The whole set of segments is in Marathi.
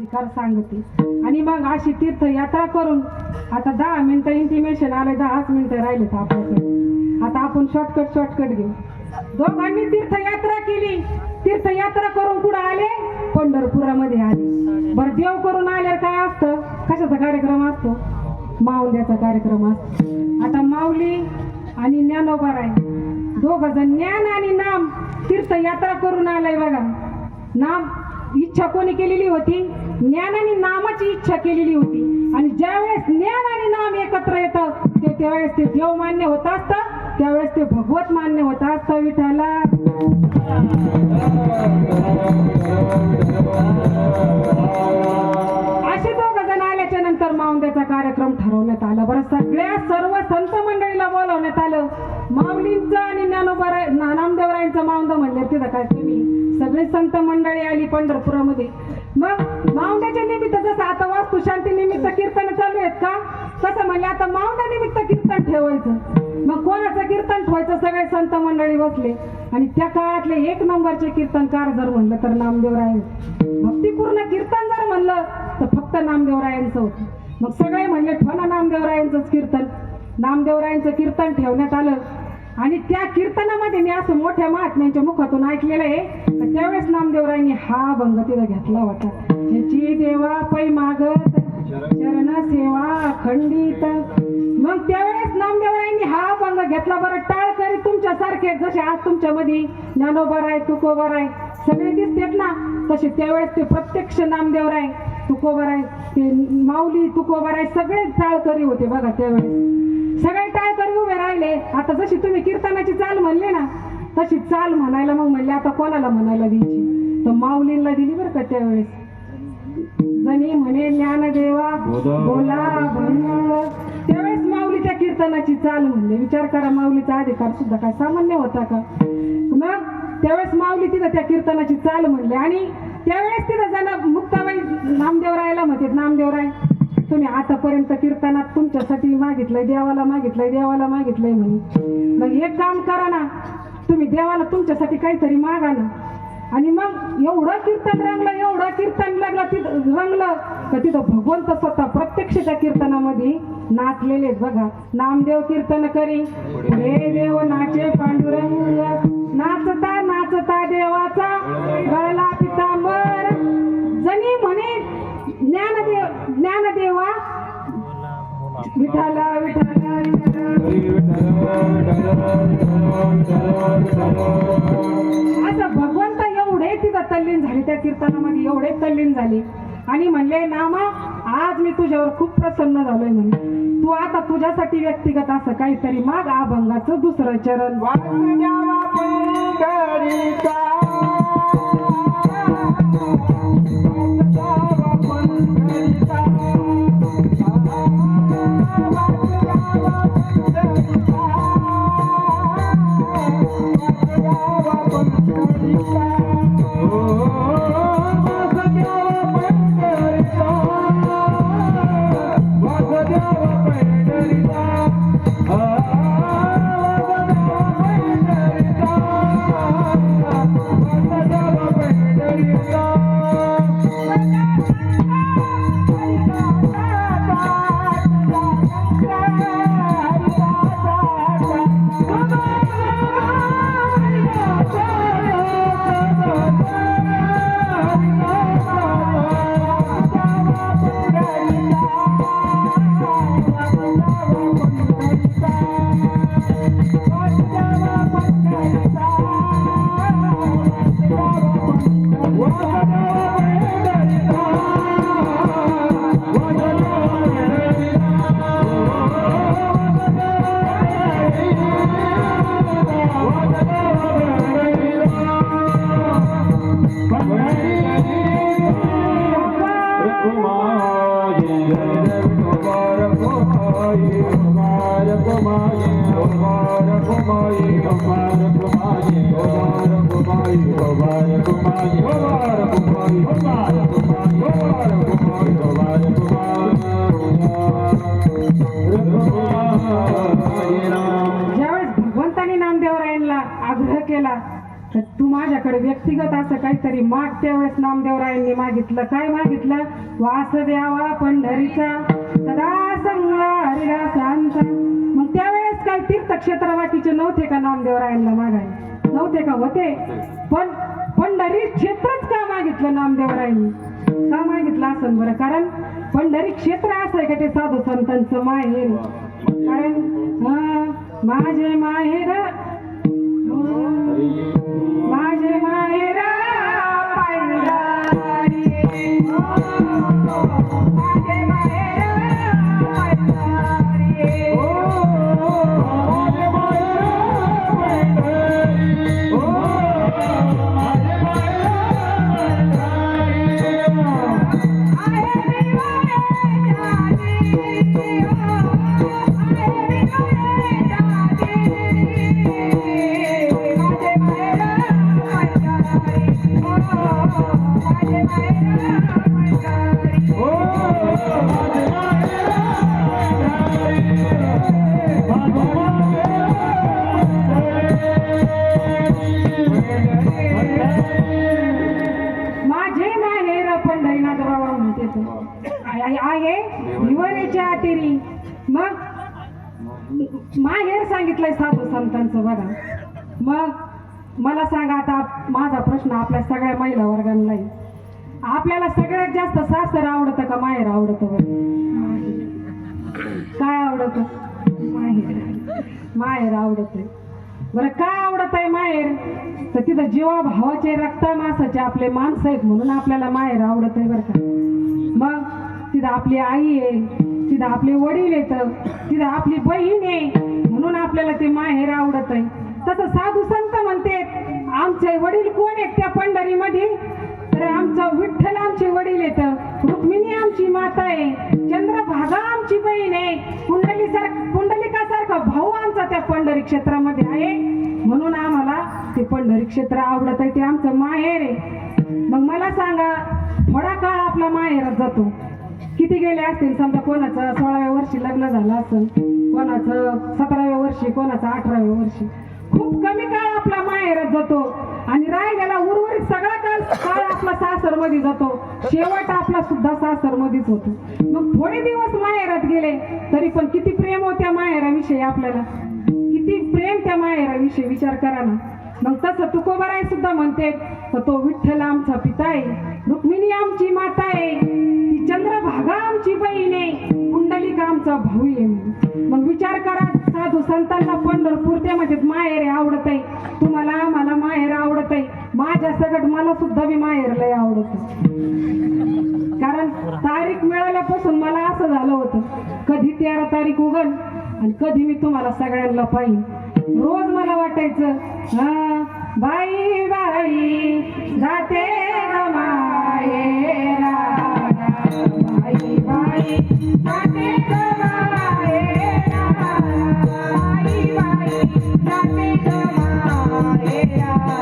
अधिकार सांगते. आणि मग अशी तीर्थयात्रा करून आता 10 मिनिटं इंटिमेशन आले, 10 मिनिटं राहिले तर आपल्याकडे. आता आपण शॉर्टकट घेऊ. दोघांनी तीर्थयात्रा केली. तीर्थयात्रा करून कुठं आले? पंढरपुरामध्ये आले. बरं, देव करून आल्यावर काय असतं? कशाचा कार्यक्रम असतो? माऊल्याचा कार्यक्रम असतो. आता माऊली आणि ज्ञानोबाराय दोघ जण ज्ञान आणि नाम तीर्थयात्रा करून आलाय बघा. नाम इच्छा कोणी केलेली होती? ज्ञान आणि नामाची इच्छा केलेली होती. आणि ज्यावेळेस ज्ञान आणि नाम एकत्र येतं त्यावेळेस ते देव मान्य होत असतं, त्यावेळेस ते भगवत मान्य होत असतं. विठाला असे दोघ जण आल्याच्या नंतर माऊंद्याचा कार्यक्रम ठरवण्यात आला. बरं, सगळ्या सर्व संत मंडळीला बोलावण्यात आलं. माऊलींचं आणि नामदेवरायांचं माऊंद म्हणले तिथं काय कमी, सगळी संत मंडळी आली पंढरपुरामध्ये. मग माऊंद्याच्या निमित्त जसं आता वास्तू शांती निमित्त कीर्तन चालू आहेत का, तसं म्हणले आता माऊंद्या निमित्त कीर्तन ठेवायचं. मग कोणाचं कीर्तन ठेवायचं? सगळे संत मंडळी बसले. आणि त्या काळातले 1 नंबरचे कीर्तनकार जर म्हणलं तर नामदेवराय. भक्तिपूर्ण कीर्तन जर म्हणलं तर फक्त नामदेवरायांचं होतं. मग सगळे म्हणले ठेवा नामदेवरायांचंच कीर्तन. नामदेवरायांचं कीर्तन ठेवण्यात आलं. आणि त्या कीर्तनामध्ये मी असं मोठ्या महात्म्यांच्या मुखातून ऐकलेलं आहे तर त्यावेळेस नामदेवरायांनी हा भंग तिथं घेतला होता. ह्याची देवा पै मागत चरण सेवा अखंडित. मग त्यावेळेस नामदेवरायांनी हा भंग घेतला. बरं, टाळकरी तुमच्यासारखे जसे आज तुमच्यामध्ये ज्ञानोबाराय तुकोबाराय सगळे दिसतात ना, तसे त्यावेळेस ते प्रत्यक्ष नामदेवराय तुकोबाराय ते माऊली तुकोबाराय सगळे टाळकरी होते बघा. त्यावेळेस सगळे टाळकरी उभे राहिले. आता जशी तुम्ही कीर्तनाची चाल म्हणले ना तशी चाल म्हणायला मग म्हणले आता कोणाला म्हणायला द्यायची? तर माऊलींना दिली बरं का. त्यावेळेस जणी म्हणे ज्ञानदेवा बोला भंग. त्यावेळेस माऊली त्या कीर्तनाची चाल म्हणले. विचार करा, माऊलीचा अधिकार सुद्धा काय सामान्य होता का? मग त्यावेळेस माऊली तिथं त्या कीर्तनाची चाल म्हणले. आणि त्यावेळेस तिथं जण मुक्ताबाई नामदेवरायला म्हणते, नामदेवराय तुम्ही आतापर्यंत कीर्तनात तुमच्यासाठी मागितलंय, देवाला मागितलंय म्हणे. मग एक काम करा ना, तुम्ही देवाला तुमच्यासाठी काहीतरी मागा ना. आणि मग एवढं कीर्तन लागलं तिथं रंगलं का तिथं भगवंत स्वतः प्रत्यक्ष त्या कीर्तनामध्ये नाचलेले बघा. नामदेव कीर्तन करी हे देव नाचे पांडुरंग, नाचता नाचता देवाचा गळला पितांबर. जणी म्हणे ज्ञानदेवा विठाला विठाला असं भगवंत एवढे तिथं तल्लीन झाले त्या कीर्तनामध्ये, एवढे तल्लीन झाले. आणि म्हणले नामा आज मी तुझ्यावर खूप प्रसन्न झालोय म्हणे. तू आता तुझ्यासाठी व्यक्तिगत असं काहीतरी माग. अभंगाचं 2रं चरण. भगवंतानी नामदेवरायांना आग्रह केला तर तू माझ्याकडे व्यक्तिगत असं काहीतरी मागच्या वेळेस नामदेवरायांनी मागितलं, काय मागितलं? वास द्यावा पंढरीचा सदा संग हरिदासांचा. मग त्यावेळेस काय तीर्थक्षेत्र बाकीचे नव्हते का नामदेवरायांना मागायला? नव्हते का? होते. पण पंढरी क्षेत्रच का मागितलं नामदेवरायांनी? का मागितलं असेल बरं? कारण पंढरी क्षेत्र असं आहे का ते साधू संतांचं माहेर. कारण माझे माहेर माझे माहेर पंढरी, माझे माहेर पंढरी, आहे हिवाळ्याच्या आतिरी. मग माहेर सांगितलंय साधू संतांचं बघा. मग मला सांगा आता, माझा प्रश्न आपल्या सगळ्या महिला वर्गांना आहे, आपल्याला सगळ्यात जास्त सासर आवडतं का माहेर आवडतं? काय आवडतं? माहेर आवडत आहे. बरं का आवडत आहे माहेर? तर तिथं जीवा भावाचे रक्ता मासाचे आपले माणसं आहेत म्हणून आपल्याला माहेर आवडत आहे बरं का. मग तिथं आपली आई आहे, तिथं आपले वडील येतं, तिथं आपली बहीण आहे म्हणून आपल्याला ते माहेर आवडत आहे. तसं साधू संत म्हणते आमचे वडील कोण आहेत त्या पंढरीमध्ये? तर आमचं विठ्ठल आमचे वडील येतं, रुक्मिणी आमची माता आहे, चंद्रभागा आमची बहीण आहे, पुंडलिकासारखा भाऊ आमचा त्या पंढरी क्षेत्रामध्ये आहे म्हणून आम्हाला ते पंढरी क्षेत्र आवडत आहे, ते आमचं माहेर आहे. मग मला सांगा, थोडा काळ आपला माहेरात जातो, किती गेले असतील? समजा कोणाचं 16व्या वर्षी लग्न झालं असेल, कोणाचं 17व्या वर्षी, कोणाचं 18व्या वर्षी. खूप कमी काळ आपला माहेरात जातो आणि राहिलेला उर्वरित सगळा काळ आपला सासरमध्ये जातो. शेवट आपला सुद्धा सासरमध्येच होतो. मग थोडे दिवस माहेरात गेले तरी पण किती प्रेम होत्या माहेराविषयी आपल्याला, किती प्रेम त्या माहेराविषयी विचार करा ना. मग तसं तुकोबाराय सुद्धा म्हणते तो विठ्ठल आमचा पिता आहे, रुक्मिणी आमची माता आहे, ती चंद्रभागा आमची बहीण आहे, पुंडलिका आमचा भाऊ आहे. मग विचार करा, साधू संतांना पंढरपूर त्यामध्ये माहेर आवडत आहे, तुम्हाला मला माहेर आवडत आहे. माझ्या सगळं मला सुद्धा मी माहेर लय आवडत. कारण तारीख मिळाल्यापासून मला असं झालं होतं, कधी 13 तारीख उगल आणि कधी मी तुम्हाला सगळ्यांना पाहिजे. रोज मला वाटायचं बाई बाई जाते माहेरा, बाई बाई जाते माहेरा, बाई बाई जाते माहेरा, बाई बाई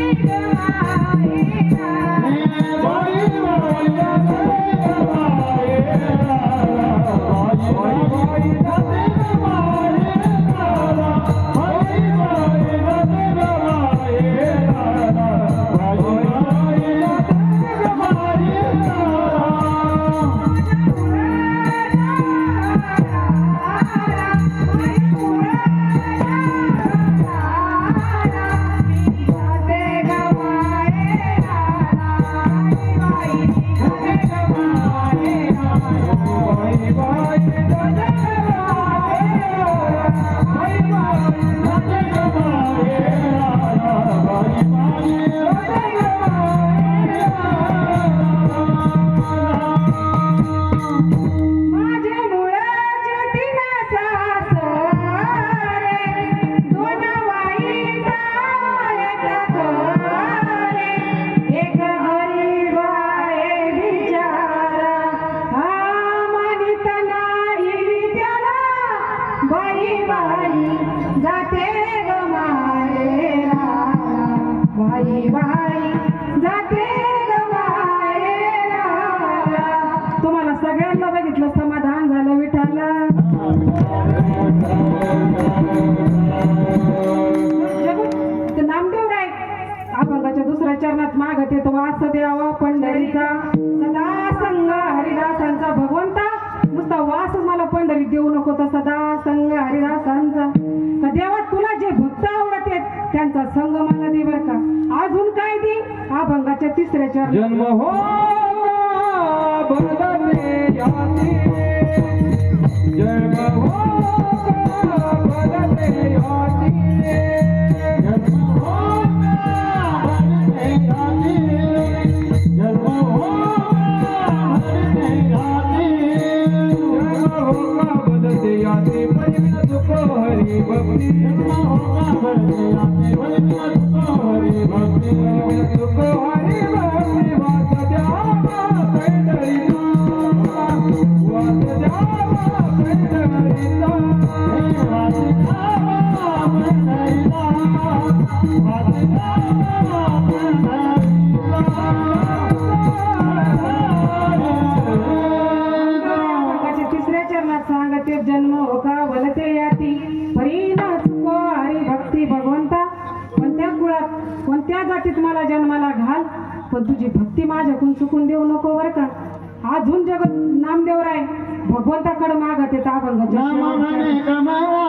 जाते माहेरा, बाई बाई जाते माहेरा. चरणात मागत येतो वास द्यावा पंढरीचा सदा संग हरिदासांचा भगवंता नुसता वास मला पंढरीत देऊ नको तर सदा संग हरिदासांचा का देवा तुला जे भक्त आवडत आहेत त्यांचा संग मला दे बर का अजून काय दे अभंगाच्या तिसऱ्या चरणात जन्म हो बदले याती जन्म हो बदले याती जन्म हो बदले याती जन्म हो बदले याती जन्म हो बदले याती बलिना दुख हरि भक्ति जन्म हो बदले याती बलिना दुख हरि भक्ति बलिना दुख हरि भक्ति वास द्यावा पंढरीला वास द्यावा पंढरीला वास द्यावा पंढरीला वास द्यावा अभंगाच्या तिसऱ्या चरणात सांगते जन्म हो का वलते याती परीना चुको हरी भक्ती भगवंता कोणत्या कुळात कोणत्या जातीत मला जन्माला घाल पण तुझी भक्ती माझ्याकडून चुकून देऊ नको बरं का अजून जगत नामदेवराय भगवंताकडे मागत येत अभंगाच्या शेवटच्या.